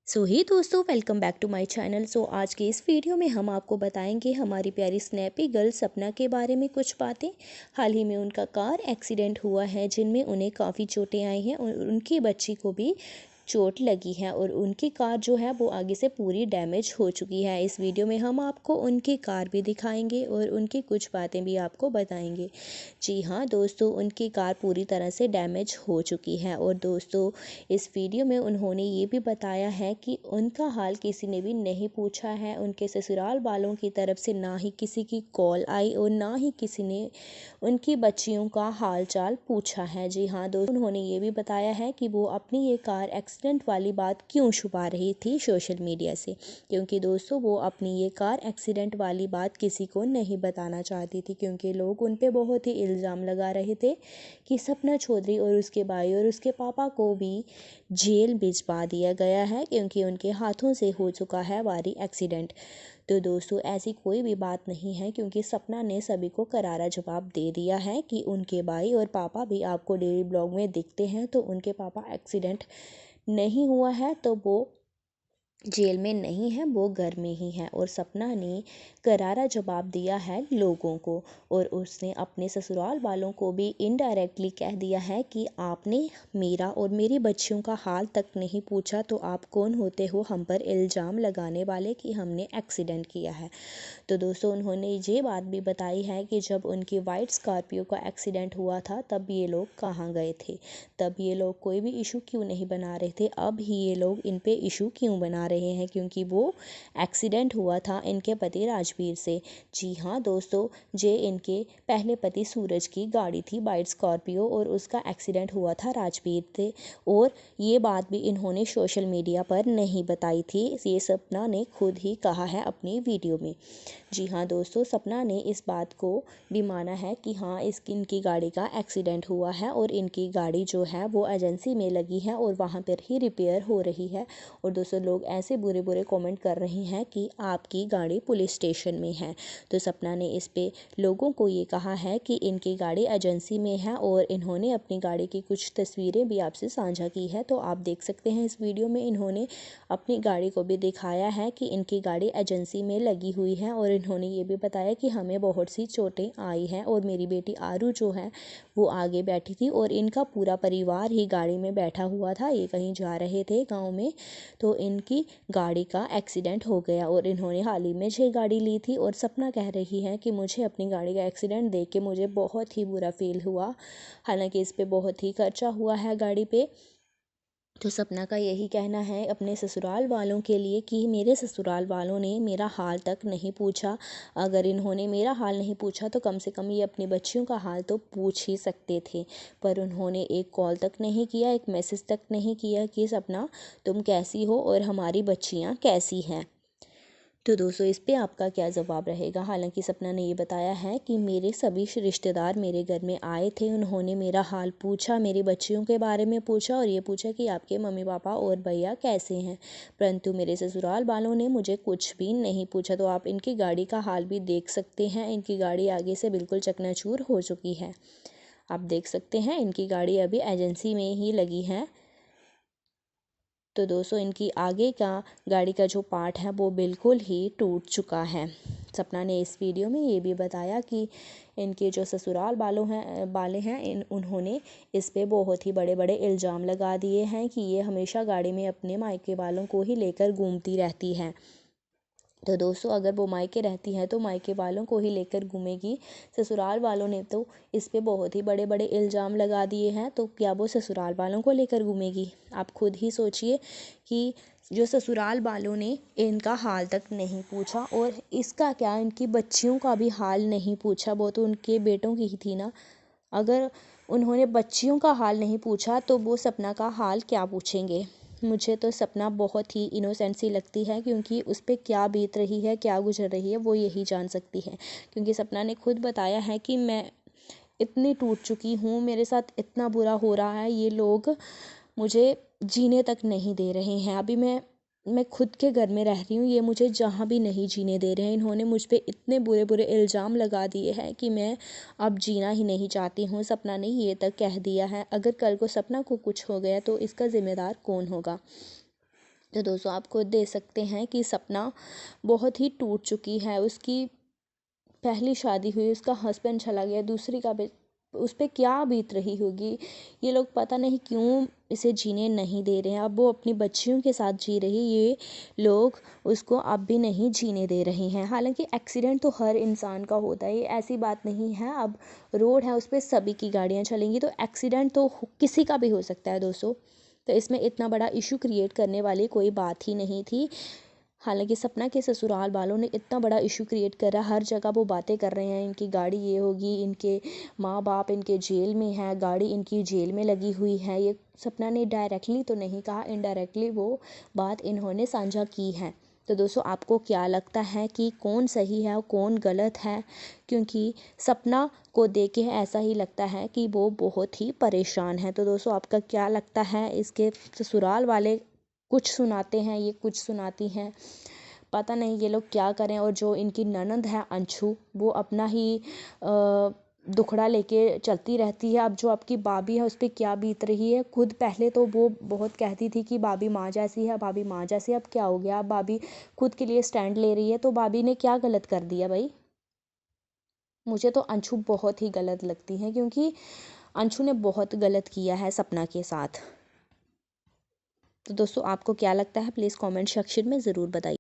दोस्तों, welcome back to my channel. आज के इस वीडियो में हम आपको बताएंगे हमारी प्यारी स्नैपी गर्ल सपना के बारे में कुछ बातें। हाल ही में उनका कार एक्सीडेंट हुआ है जिनमें उन्हें काफ़ी चोटें आई हैं और उनकी बच्ची को भी चोट लगी है और उनकी कार जो है वो आगे से पूरी डैमेज हो चुकी है। इस वीडियो में हम आपको उनकी कार भी दिखाएंगे और उनकी कुछ बातें भी आपको बताएंगे। जी हाँ दोस्तों, उनकी कार पूरी तरह से डैमेज हो चुकी है और दोस्तों इस वीडियो में उन्होंने ये भी बताया है कि उनका हाल किसी ने भी नहीं पूछा है। उनके ससुराल वालों की तरफ से ना ही किसी की कॉल आई और ना ही किसी ने उनकी बच्चियों का हाल चाल पूछा है। जी हाँ दोस्तों, उन्होंने ये भी बताया है कि वो अपनी ये कार एक्सीडेंट वाली बात क्यों छुपा रही थी सोशल मीडिया से, क्योंकि दोस्तों वो अपनी ये कार एक्सीडेंट वाली बात किसी को नहीं बताना चाहती थी, क्योंकि लोग उन पे बहुत ही इल्ज़ाम लगा रहे थे कि सपना चौधरी और उसके भाई और उसके पापा को भी जेल भिजवा दिया गया है क्योंकि उनके हाथों से हो चुका है भारी एक्सीडेंट। तो दोस्तों ऐसी कोई भी बात नहीं है, क्योंकि सपना ने सभी को करारा जवाब दे दिया है कि उनके भाई और पापा भी आपको डेली ब्लॉग में दिखते हैं, तो उनके पापा एक्सीडेंट नहीं हुआ है तो वो जेल में नहीं है, वो घर में ही है। और सपना ने करारा जवाब दिया है लोगों को और उसने अपने ससुराल वालों को भी इनडायरेक्टली कह दिया है कि आपने मेरा और मेरी बच्चियों का हाल तक नहीं पूछा, तो आप कौन होते हो हम पर इल्ज़ाम लगाने वाले कि हमने एक्सीडेंट किया है। तो दोस्तों उन्होंने ये बात भी बताई है कि जब उनकी वाइट स्कॉर्पियो का एक्सीडेंट हुआ था तब ये लोग कहाँ गए थे, तब ये लोग कोई भी इशू क्यों नहीं बना रहे थे, अब ही ये लोग इन पे इशू क्यों बना रहे हैं, क्योंकि वो एक्सीडेंट हुआ था इनके पति राजवीर से। जी हाँ दोस्तों, जे इनके पहले पति सूरज की गाड़ी थी वाइट स्कॉर्पियो और उसका एक्सीडेंट हुआ था राजवीर से। और ये बात भी इन्होंने सोशल मीडिया पर नहीं बताई थी, ये सपना ने खुद ही कहा है अपनी वीडियो में। जी हाँ दोस्तों, सपना ने इस बात को भी माना है कि हाँ इनकी गाड़ी का एक्सीडेंट हुआ है और इनकी गाड़ी जो है वो एजेंसी में लगी है और वहाँ पर ही रिपेयर हो रही है। और दोस्तों लोग ऐसे बुरे बुरे कमेंट कर रहे हैं कि आपकी गाड़ी पुलिस स्टेशन में है। तो सपना ने इस पे लोगों को ये कहा है कि इनकी गाड़ी एजेंसी में है और इन्होंने अपनी गाड़ी की कुछ तस्वीरें भी आपसे साझा की है, तो आप देख सकते हैं इस वीडियो में इन्होंने अपनी गाड़ी को भी दिखाया है कि इनकी गाड़ी एजेंसी में लगी हुई है। और इन्होंने ये भी बताया कि हमें बहुत सी चोटें आई हैं और मेरी बेटी आरू जो है वो आगे बैठी थी और इनका पूरा परिवार ही गाड़ी में बैठा हुआ था, ये कहीं जा रहे थे गांव में, तो इनकी गाड़ी का एक्सीडेंट हो गया। और इन्होंने हाल ही में ये गाड़ी ली थी और सपना कह रही है कि मुझे अपनी गाड़ी का एक्सीडेंट देख के मुझे बहुत ही बुरा फील हुआ, हालांकि इस पे बहुत ही खर्चा हुआ है गाड़ी पे। तो सपना का यही कहना है अपने ससुराल वालों के लिए कि मेरे ससुराल वालों ने मेरा हाल तक नहीं पूछा। अगर इन्होंने मेरा हाल नहीं पूछा तो कम से कम ये अपनी बच्चियों का हाल तो पूछ ही सकते थे, पर उन्होंने एक कॉल तक नहीं किया, एक मैसेज तक नहीं किया कि सपना तुम कैसी हो और हमारी बच्चियाँ कैसी हैं। तो दोस्तों इस पे आपका क्या जवाब रहेगा। हालांकि सपना ने ये बताया है कि मेरे सभी रिश्तेदार मेरे घर में आए थे, उन्होंने मेरा हाल पूछा, मेरी बच्चियों के बारे में पूछा और ये पूछा कि आपके मम्मी पापा और भैया कैसे हैं, परंतु मेरे ससुराल वालों ने मुझे कुछ भी नहीं पूछा। तो आप इनकी गाड़ी का हाल भी देख सकते हैं, इनकी गाड़ी आगे से बिल्कुल चकनाचूर हो चुकी है। आप देख सकते हैं इनकी गाड़ी अभी एजेंसी में ही लगी है। तो दोस्तों इनकी आगे का गाड़ी का जो पार्ट है वो बिल्कुल ही टूट चुका है। सपना ने इस वीडियो में ये भी बताया कि इनके जो ससुराल वाले हैं उन्होंने इस पे बहुत ही बड़े बड़े इल्ज़ाम लगा दिए हैं कि ये हमेशा गाड़ी में अपने मायके वालों को ही लेकर घूमती रहती है। तो दोस्तों अगर वो मायके रहती है तो मायके वालों को ही लेकर घूमेगी, ससुराल वालों ने तो इस पे बहुत ही बड़े बड़े इल्ज़ाम लगा दिए हैं, तो क्या वो ससुराल वालों को लेकर घूमेगी। आप खुद ही सोचिए कि जो ससुराल वालों ने इनका हाल तक नहीं पूछा, और इसका क्या इनकी बच्चियों का भी हाल नहीं पूछा, वो तो उनके बेटों की ही थी ना। अगर उन्होंने बच्चियों का हाल नहीं पूछा तो वो सपना का हाल क्या पूछेंगे। मुझे तो सपना बहुत ही इनोसेंट सी लगती है, क्योंकि उस पर क्या बीत रही है, क्या गुजर रही है, वो यही जान सकती है। क्योंकि सपना ने खुद बताया है कि मैं इतनी टूट चुकी हूँ, मेरे साथ इतना बुरा हो रहा है, ये लोग मुझे जीने तक नहीं दे रहे हैं। अभी मैं खुद के घर में रह रही हूँ, ये मुझे जहाँ भी नहीं जीने दे रहे हैं। इन्होंने मुझ पे इतने बुरे बुरे इल्ज़ाम लगा दिए हैं कि मैं अब जीना ही नहीं चाहती हूँ। सपना ने ये तक कह दिया है, अगर कल को सपना को कुछ हो गया तो इसका ज़िम्मेदार कौन होगा। तो दोस्तों आप खुद देख सकते हैं कि सपना बहुत ही टूट चुकी है। उसकी पहली शादी हुई, उसका हस्बैंड चला गया, दूसरी का भी उस पे क्या बीत रही होगी। ये लोग पता नहीं क्यों इसे जीने नहीं दे रहे हैं। अब वो अपनी बच्चियों के साथ जी रही, ये लोग उसको अब भी नहीं जीने दे रहे हैं। हालांकि एक्सीडेंट तो हर इंसान का होता है, ये ऐसी बात नहीं है। अब रोड है, उस पर सभी की गाड़ियाँ चलेंगी, तो एक्सीडेंट तो किसी का भी हो सकता है दोस्तों। तो इसमें इतना बड़ा इशू क्रिएट करने वाली कोई बात ही नहीं थी। हालांकि सपना के ससुराल वालों ने इतना बड़ा इशू क्रिएट करा, हर जगह वो बातें कर रहे हैं, इनकी गाड़ी ये होगी, इनके माँ बाप इनके जेल में हैं, गाड़ी इनकी जेल में लगी हुई है। ये सपना ने डायरेक्टली तो नहीं कहा, इनडायरेक्टली वो बात इन्होंने साझा की है। तो दोस्तों आपको क्या लगता है कि कौन सही है और कौन गलत है? क्योंकि सपना को देख के ऐसा ही लगता है कि वो बहुत ही परेशान है। तो दोस्तों आपका क्या लगता है? इसके ससुराल वाले कुछ सुनाते हैं, ये कुछ सुनाती हैं, पता नहीं ये लोग क्या करें। और जो इनकी ननद है अंशु, वो अपना ही दुखड़ा लेके चलती रहती है। अब जो आपकी भाभी है उस पर क्या बीत रही है। खुद पहले तो वो बहुत कहती थी कि भाभी माँ जैसी है, भाभी माँ जैसी। अब क्या हो गया? अब भाभी खुद के लिए स्टैंड ले रही है, तो भाभी ने क्या गलत कर दिया भाई? मुझे तो अंशु बहुत ही गलत लगती है, क्योंकि अंशु ने बहुत गलत किया है सपना के साथ। तो दोस्तों आपको क्या लगता है? प्लीज़ कमेंट सेक्शन में ज़रूर बताइए।